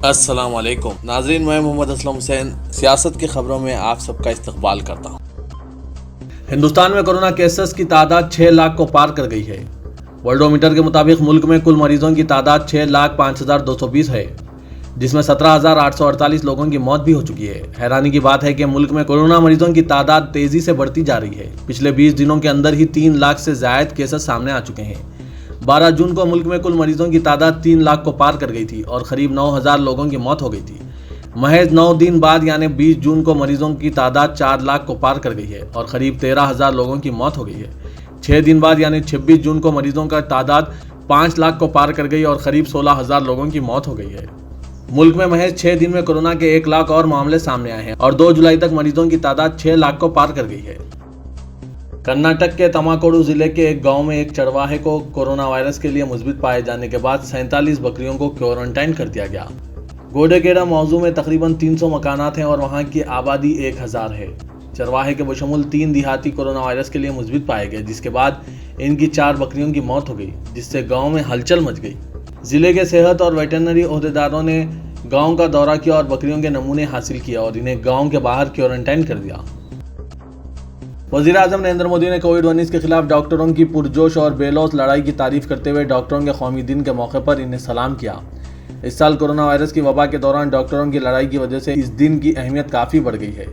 السلام علیکم ناظرین، میں محمد اسلم حسین سیاست کی خبروں میں آپ سب کا استقبال کرتا ہوں۔ ہندوستان میں کورونا کیسز کی تعداد 6 لاکھ کو پار کر گئی ہے۔ ورلڈومیٹر کے مطابق ملک میں کل مریضوں کی تعداد 6,05,220 ہے، جس میں 17,848 لوگوں کی موت بھی ہو چکی ہے۔ حیرانی کی بات ہے کہ ملک میں کورونا مریضوں کی تعداد تیزی سے بڑھتی جا رہی ہے۔ پچھلے 20 دنوں کے اندر ہی 3 لاکھ سے زائد کیسز سامنے آ چکے ہیں۔ 12 جون کو ملک میں کل مریضوں کی تعداد 3 لاکھ کو پار کر گئی تھی اور قریب 9,000 لوگوں کی موت ہو گئی تھی۔ محض 9 دن بعد یعنی 20 جون کو مریضوں کی تعداد 4 لاکھ کو پار کر گئی ہے اور قریب 13,000 لوگوں کی موت ہو گئی ہے۔ 6 دن بعد یعنی 26 جون کو مریضوں کا تعداد 5 لاکھ کو پار کر گئی اور قریب 16,000 لوگوں کی موت ہو گئی ہے۔ ملک میں محض 6 دن میں کورونا کے 1 لاکھ اور معاملے سامنے آئے ہیں اور 2 جولائی تک مریضوں کی تعداد 6 لاکھ کو پار کر گئی ہے۔ کرناٹک کے تماکوڈو ضلع کے ایک گاؤں میں ایک چرواہے کو کورونا وائرس کے لیے مثبت پائے جانے کے بعد 47 بکریوں کو کوارنٹائن کر دیا گیا۔ گوڈیکیڈا موضوع میں تقریباً 300 مکانات ہیں اور وہاں کی آبادی 1,000 ہے۔ چرواہے کے بشمول 3 دیہاتی کورونا وائرس کے لیے مثبت پائے گئے، جس کے بعد ان کی 4 بکریوں کی موت ہو گئی، جس سے گاؤں میں ہلچل مچ گئی۔ ضلع کے صحت اور ویٹرنری عہدیداروں نے گاؤں کا دورہ کیا اور بکریوں کے نمونے حاصل کیا اور انہیں گاؤں کے باہر کوارنٹائن کر دیا۔ وزیر اعظم نریندر مودی نے کووڈ-19 کے خلاف ڈاکٹروں کی پرجوش اور بے لوث لڑائی کی تعریف کرتے ہوئے ڈاکٹروں کے قومی دن کے موقع پر انہیں سلام کیا۔ اس سال کورونا وائرس کی وبا کے دوران ڈاکٹروں کی لڑائی کی وجہ سے اس دن کی اہمیت کافی بڑھ گئی ہے۔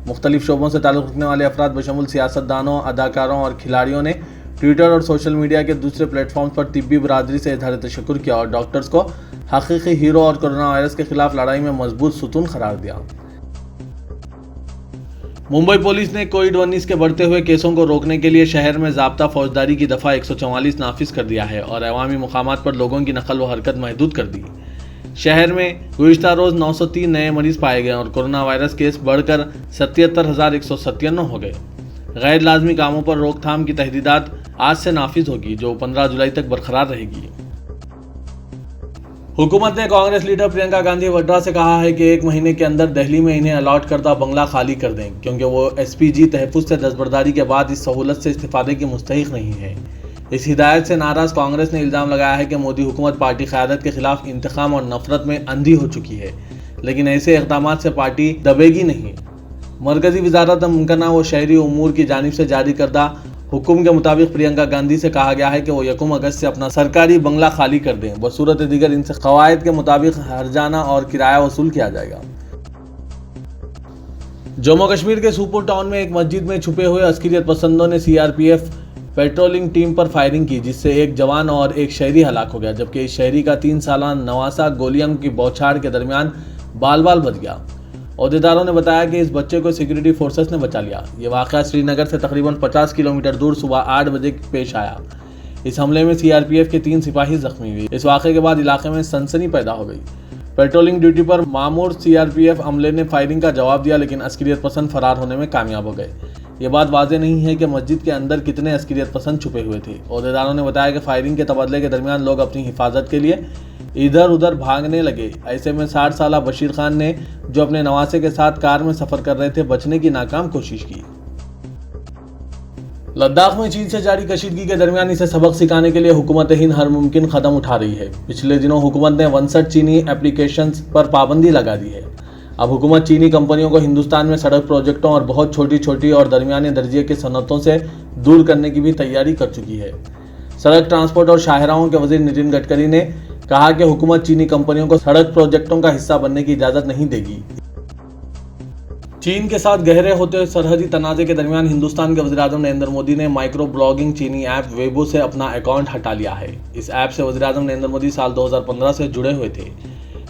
مختلف شعبوں سے تعلق رکھنے والے افراد بشمول سیاستدانوں، اداکاروں اور کھلاڑیوں نے ٹویٹر اور سوشل میڈیا کے دوسرے پلیٹ فارمز پر طبی برادری سے اظہار تشکر کیا اور ڈاکٹرز کو حقیقی ہیرو اور کورونا وائرس کے خلاف لڑائی میں مضبوط ستون قرار دیا۔ ممبئی پولیس نے کووڈ-19 کے بڑھتے ہوئے کیسوں کو روکنے کے لیے شہر میں ضابطہ فوجداری کی دفعہ 144 نافذ کر دیا ہے اور عوامی مقامات پر لوگوں کی نقل و حرکت محدود کر دی۔ شہر میں گزشتہ روز 903 نئے مریض پائے گئے اور کورونا وائرس کیس بڑھ کر 77,197 ہو گئے۔ غیر لازمی کاموں پر روک تھام کی تحدیدات آج سے نافذ ہوگی، جو 15 جولائی تک برقرار رہے گی۔ حکومت نے کانگریس لیڈر پرینکا گاندھی وڈرا سے کہا ہے کہ 1 مہینے کے اندر دہلی میں انہیں الاٹ کردہ بنگلہ خالی کر دیں، کیونکہ وہ ایس پی جی تحفظ سے دستبرداری کے بعد اس سہولت سے استفادے کی مستحق نہیں ہے۔ اس ہدایت سے ناراض کانگریس نے الزام لگایا ہے کہ مودی حکومت پارٹی قیادت کے خلاف انتقام اور نفرت میں اندھی ہو چکی ہے، لیکن ایسے اقدامات سے پارٹی دبے گی نہیں۔ مرکزی وزارت ممکنہ و شہری امور کی جانب سے جاری کردہ حکم کے مطابق پرینکا گاندھی سے کہا گیا ہے کہ وہ 1 اگست سے اپنا سرکاری بنگلہ خالی کر دیں، بصورت دیگر ان سے قواعد کے مطابق ہرجانہ اور کرایہ وصول کیا جائے گا۔ جموں کشمیر کے سوپور ٹاؤن میں ایک مسجد میں چھپے ہوئے عسکریت پسندوں نے C R P F patrolling team پر فائرنگ کی، جس سے ایک جوان اور ایک شہری ہلاک ہو گیا، جبکہ اس شہری کا 3 سالہ نواسہ گولیاں کی بوچھاڑ کے درمیان بال بچ گیا۔ عہدیداروں نے بتایا کہ اس بچے کو سیکورٹی فورسز نے بچا لیا۔ یہ واقعہ سری نگر سے تقریباً 50 کلومیٹر دور صبح 8 بجے پیش آیا۔ اس حملے میں سی آر پی ایف کے 3 سپاہی زخمی ہوئے۔ اس واقعے کے بعد علاقے میں سنسنی پیدا ہو گئی۔ پیٹرولنگ ڈیوٹی پر مامور سی آر پی ایف عملے نے فائرنگ کا جواب دیا، لیکن عسکریت پسند فرار ہونے میں کامیاب ہو گئے۔ یہ بات واضح نہیں ہے کہ مسجد کے اندر کتنے عسکریت پسند چھپے ہوئے تھے۔ عہدیداروں نے بتایا کہ فائرنگ کے تبادلے کے درمیان لوگ اپنی حفاظت کے لیے ادھر ادھر بھاگنے لگے۔ ایسے میں 60 سالہ بشیر خان نے، جو اپنے نواسے کے ساتھ کار میں سفر کر رہے تھے، بچنے کی ناکام کوشش کی۔ لداخ میں چین سے جاری کشیدگی کے درمیان اسے سبق سکھانے کے لیے حکومت ہند ہر ممکن قدم اٹھا رہی ہے۔ پچھلے دنوں حکومت نے 59 چینی اپلیکیشنز پر پابندی لگا دی ہے۔ اب حکومت چینی کمپنیوں کو ہندوستان میں سڑک پروجیکٹوں اور بہت چھوٹی اور درمیانے درجے کی صنعتوں سے دور کرنے کی بھی تیاری کر چکی ہے۔ سڑک ٹرانسپورٹ اور شاہراہوں کے وزیر نتن گڈکری نے کہا کہ حکومت چینی کمپنیوں کو سڑک پروجیکٹوں کا حصہ بننے کی اجازت نہیں دے گی۔ چین کے ساتھ گہرے ہوتے سرحدی تنازع کے درمیان ہندوستان کے وزیر اعظم نریندر مودی نے مائکرو بلاگنگ چینی ایپ ویبو سے اپنا اکاؤنٹ ہٹا لیا ہے۔ اس ایپ سے وزیر اعظم نریندر مودی سال 2015 سے جڑے ہوئے تھے۔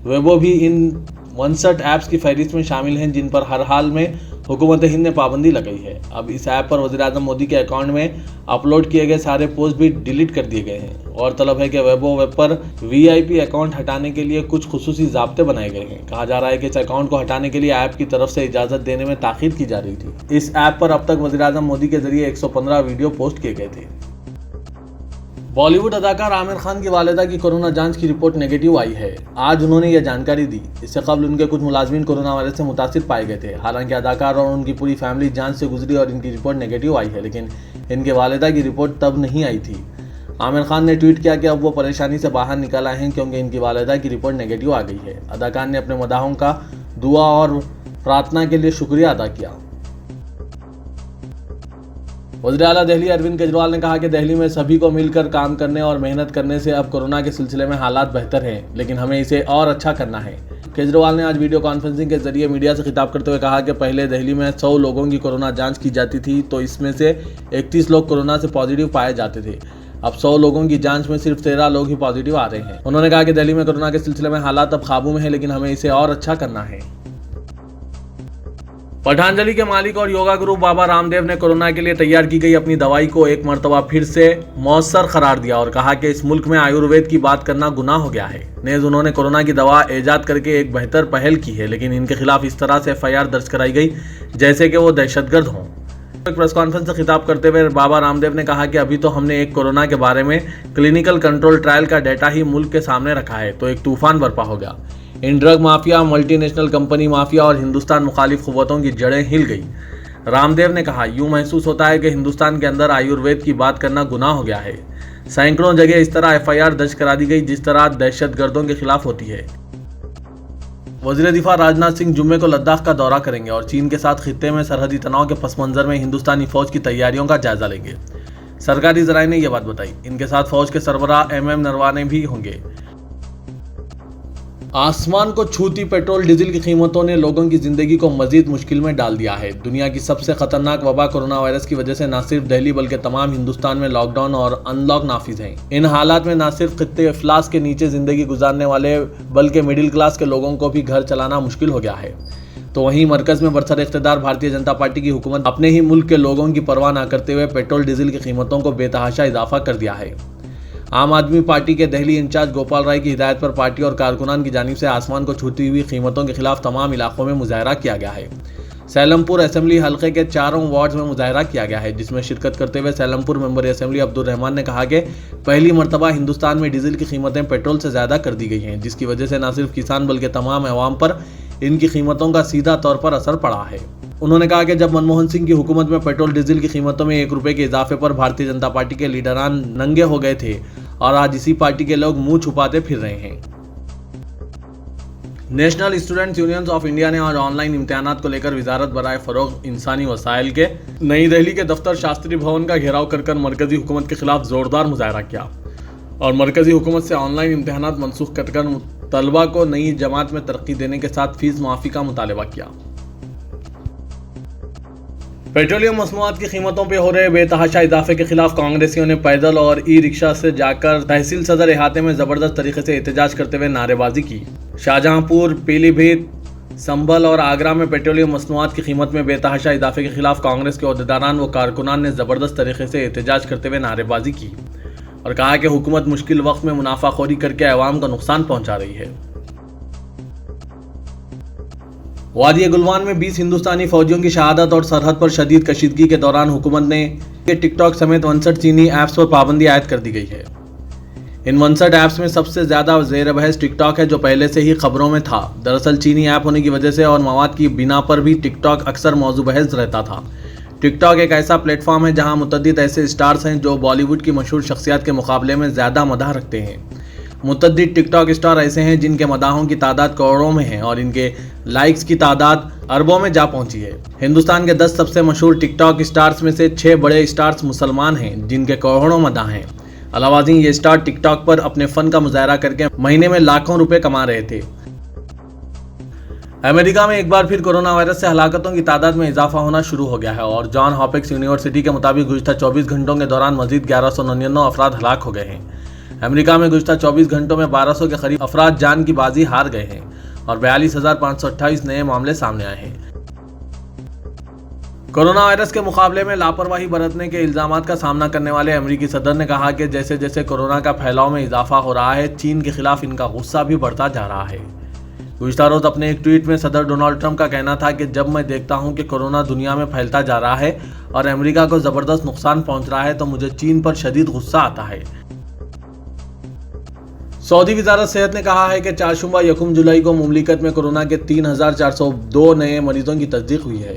ویبو بھی ان 59 ایپس کی فہرست میں شامل ہیں جن پر ہر حال میں حکومت ہند نے پابندی لگائی ہے۔ اب اس ایپ پر وزیر اعظم مودی کے اکاؤنٹ میں اپلوڈ کیے گئے سارے پوسٹ بھی ڈیلیٹ کر دیے گئے ہیں۔ اور طلب ہے کہ ویبو ویب پر وی آئی پی اکاؤنٹ ہٹانے کے لیے کچھ خصوصی ضابطے بنائے گئے ہیں۔ کہا جا رہا ہے کہ اس اکاؤنٹ کو ہٹانے کے لیے ایپ کی طرف سے اجازت دینے میں تاخیر کی جا رہی تھی۔ اس ایپ پر اب تک وزیر اعظم مودی کے ذریعے 115 ویڈیو پوسٹ کیے گئے تھے۔ بالی ووڈ اداکار عامر خان کی والدہ کی کورونا جانچ کی رپورٹ نیگیٹو آئی ہے۔ آج انہوں نے یہ جانکاری دی۔ اس سے قبل ان کے کچھ ملازمین کورونا وائرس سے متاثر پائے گئے تھے۔ حالانکہ اداکار اور ان کی پوری فیملی جانچ سے گزری اور ان کی رپورٹ نیگیٹو آئی ہے، لیکن ان کے والدہ کی رپورٹ تب نہیں آئی تھی۔ عامر خان نے ٹویٹ کیا کہ اب وہ پریشانی سے باہر نکل آئے ہیں کیونکہ ان کی والدہ کی رپورٹ نیگیٹو آ گئی ہے۔ اداکار نے اپنے مداحوں کا دعا اور پرارتھنا کے لیے شکریہ ادا کیا۔ وزیر اعلیٰ دہلی اروند کیجریوال نے کہا کہ دہلی میں سبھی کو مل کر کام کرنے اور محنت کرنے سے اب کورونا کے سلسلے میں حالات بہتر ہیں، لیکن ہمیں اسے اور اچھا کرنا ہے۔ کیجریوال نے آج ویڈیو کانفرنسنگ کے ذریعے میڈیا سے خطاب کرتے ہوئے کہا کہ پہلے دہلی میں 100 لوگوں کی کورونا جانچ کی جاتی تھی تو اس میں سے 31 لوگ کورونا سے پازیٹیو پائے جاتے تھے۔ اب 100 لوگوں کی جانچ میں صرف 13 لوگ ہی پازیٹیو آ رہے ہیں۔ انہوں نے کہا کہ دہلی میں کورونا کے سلسلے میں حالات اب قابو میں ہیں، لیکن ہمیں اسے اور اچھا کرنا ہے۔ پٹھانجلی کے مالک اور یوگا گرو بابا رام دیو نے کورونا کے لیے تیار کی گئی اپنی دوائی کو ایک مرتبہ پھر سے مؤثر قرار دیا اور کہا کہ اس ملک میں آیوروید کی بات کرنا گناہ ہو گیا ہے۔ نیز انہوں نے کورونا کی دوا ایجاد کر کے ایک بہتر پہل کی ہے، لیکن ان کے خلاف اس طرح سے FIR درج کرائی گئی جیسے کہ وہ دہشت گرد ہوں۔ ایک پریس کانفرنس سے خطاب کرتے ہوئے بابا رام دیو نے کہا کہ ابھی تو ہم نے ایک کورونا کے بارے میں کلینیکل کنٹرول ٹرائل کا ڈیٹا ہی ملک کے سامنے رکھا ہے تو ایک طوفان برپا ہو گیا۔ ان drug mafia, multinational company mafia اور ہندوستان مخالف قوتوں کی جڑیں ہل گئی۔ رام دیو نے کہا، یوں محسوس ہوتا ہے کہ ہندوستان کے اندر آیوروید کی بات کرنا گناہ ہو گیا ہے۔ سینکڑوں جگہ اس طرح FIR درج کرا دی گئی جس طرح دہشت گردوں کے خلاف ہوتی ہے۔ وزیر دفاع راجناتھ سنگھ جمعے کو لداخ کا دورہ کریں گے اور چین کے ساتھ خطے میں سرحدی تناؤ کے پس منظر میں ہندوستانی فوج کی تیاریوں کا جائزہ لیں گے۔ سرکاری ذرائع نے یہ بات بتائی۔ ان کے ساتھ فوج کے سربراہ MM نروانے بھی ہوں گے۔ آسمان کو چھوتی پیٹرول ڈیزل کی قیمتوں نے لوگوں کی زندگی کو مزید مشکل میں ڈال دیا ہے۔ دنیا کی سب سے خطرناک وبا کورونا وائرس کی وجہ سے نہ صرف دہلی بلکہ تمام ہندوستان میں لاک ڈاؤن اور ان لاک نافذ ہیں۔ ان حالات میں نہ صرف خطے افلاس کے نیچے زندگی گزارنے والے بلکہ مڈل کلاس کے لوگوں کو بھی گھر چلانا مشکل ہو گیا ہے، تو وہیں مرکز میں برسر اقتدار بھارتیہ جنتا پارٹی کی حکومت اپنے ہی ملک کے لوگوں کی پرواہ نہ کرتے ہوئے پیٹرول ڈیزل کی قیمتوں کو بے تحاشا اضافہ کر دیا ہے۔ عام آدمی پارٹی کے دہلی انچارج گوپال رائے کی ہدایت پر پارٹی اور کارکنان کی جانب سے آسمان کو چھوتی ہوئی قیمتوں کے خلاف تمام علاقوں میں مظاہرہ کیا گیا ہے۔ سیلم پور اسمبلی حلقے کے 4 وارڈز میں مظاہرہ کیا گیا ہے، جس میں شرکت کرتے ہوئے سیلم پور ممبر اسمبلی عبدالرحمان نے کہا کہ پہلی مرتبہ ہندوستان میں ڈیزل کی قیمتیں پیٹرول سے زیادہ کر دی گئی ہیں، جس کی وجہ سے نہ صرف کسان بلکہ تمام عوام پر ان کی قیمتوں کا سیدھا طور پر اثر پڑا ہے۔ انہوں نے کہا کہ جب منموہن سنگھ کی حکومت میں پیٹرول ڈیزل کی قیمتوں میں 1 روپے کے اضافے پر بھارتیہ جنتا پارٹی کے لیڈران ننگے ہو گئے تھے اور آج اسی پارٹی کے لوگ منہ چھپاتے پھر رہے ہیں۔ National students unions of India نے آج آن لائن امتحانات کو لے کر وزارت برائے فروغ انسانی وسائل کے نئی دہلی کے دفتر شاستری بھون کا گھیراؤ کر مرکزی حکومت کے خلاف زوردار مظاہرہ کیا اور مرکزی حکومت سے آن لائن امتحانات منسوخ کر طلبہ کو نئی جماعت میں ترقی دینے کے ساتھ فیس معافی کا مطالبہ کیا۔ پیٹرولیم مصنوعات کی قیمتوں پہ ہو رہے بے تحاشا اضافے کے خلاف کانگریسیوں نے پیدل اور رکشہ سے جا کر تحصیل صدر احاطے میں زبردست طریقے سے احتجاج کرتے ہوئے نعرے بازی کی۔ شاہجہاں پور، پیلی بھیت، سنبھل اور آگرہ میں پیٹرولیم مصنوعات کی قیمت میں بے تحاشا اضافے کے خلاف کانگریس کے عہدیداران و کارکنان نے زبردست طریقے سے احتجاج کرتے ہوئے نعرے بازی کی اور کہا کہ حکومت مشکل وقت میں منافع خوری کر کے عوام کو نقصان پہنچا رہی ہے۔ وادی گلوان میں 20 ہندوستانی فوجیوں کی شہادت اور سرحد پر شدید کشیدگی کے دوران حکومت نے ٹک ٹاک سمیت 59 چینی ایپس پر پابندی عائد کر دی گئی ہے۔ ان 59 ایپس میں سب سے زیادہ زیر بحث ٹک ٹاک ہے، جو pہلے سے ہی خبروں میں تھا۔ دراصل چینی ایپ ہونے کی وجہ سے اور مواد کی بنا پر بھی ٹک ٹاک اکثر موضوع بحث رہتا تھا۔ ٹک ٹاک ایک ایسا پلیٹ فارم ہے جہاں متعدد ایسے اسٹارز ہیں جو بالی ووڈ کی مشہور شخصیات کے مقابلے میں زیادہ مداح رکھتے ہیں۔ متعدد ٹک ٹاک اسٹار ایسے ہیں جن کے مداحوں کی تعداد کروڑوں میں ہے اور ان کے لائکس کی تعداد اربوں میں جا پہنچی ہے۔ ہندوستان کے 10 سب سے مشہور ٹک ٹاک اسٹارز میں سے 6 بڑے اسٹارز مسلمان ہیں جن کے کروڑوں مداح ہیں۔ علاوہ ازیں یہ اسٹار ٹک ٹاک پر اپنے فن کا مظاہرہ کر کے مہینے میں لاکھوں روپے کما رہے تھے۔ امریکہ میں ایک بار پھر کورونا وائرس سے ہلاکتوں کی تعداد میں اضافہ ہونا شروع ہو گیا ہے اور جان ہاپکس یونیورسٹی کے مطابق گزشتہ 24 گھنٹوں کے دوران مزید 1199 افراد ہلاک ہو گئے ہیں۔ امریکہ میں گزشتہ 24 گھنٹوں میں 1200 کے قریب افراد جان کی بازی ہار گئے ہیں اور 42,528 نئے معاملے سامنے آئے ہیں۔ کورونا وائرس کے مقابلے میں لاپرواہی برتنے کے الزامات کا سامنا کرنے والے امریکی صدر نے کہا کہ جیسے جیسے کورونا کا پھیلاؤ میں اضافہ ہو رہا ہے، چین کے خلاف ان کا غصہ بھی بڑھتا جا رہا ہے۔ گزشتہ روز اپنے ایک ٹویٹ میں صدر ڈونلڈ ٹرمپ کا کہنا تھا کہ جب میں دیکھتا ہوں کہ کورونا دنیا میں پھیلتا جا رہا ہے اور امریکہ کو زبردست نقصان پہنچ رہا ہے تو مجھے چین پر شدید غصہ آتا ہے۔ سعودی وزارت صحت نے کہا ہے کہ چہارشنبہ 1 جولائی کو مملکت میں کورونا کے 3,402 نئے مریضوں کی تصدیق ہوئی ہے۔